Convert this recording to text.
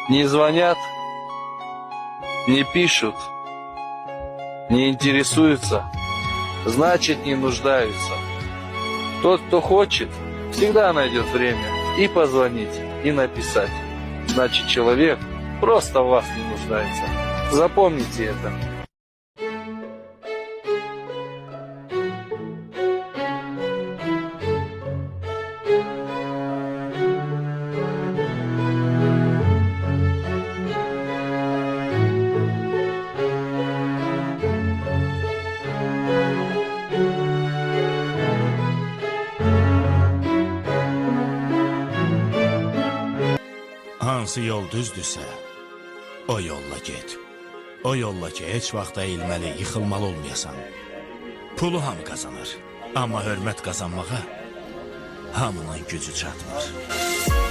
Не звонят, не пишут, не интересуются, значит, не нуждаются. Тот, кто хочет, всегда найдет время и позвонить, и написать. Значит, человек просто в вас не нуждается. Запомните это. Hansı yol düzdürsə, o yolla get. O yolla ki, heç vaxt əyilməli, yıxılmalı olmayasan. Pulu hamı qazanır, amma hörmət qazanmağa hamının gücü çatmır.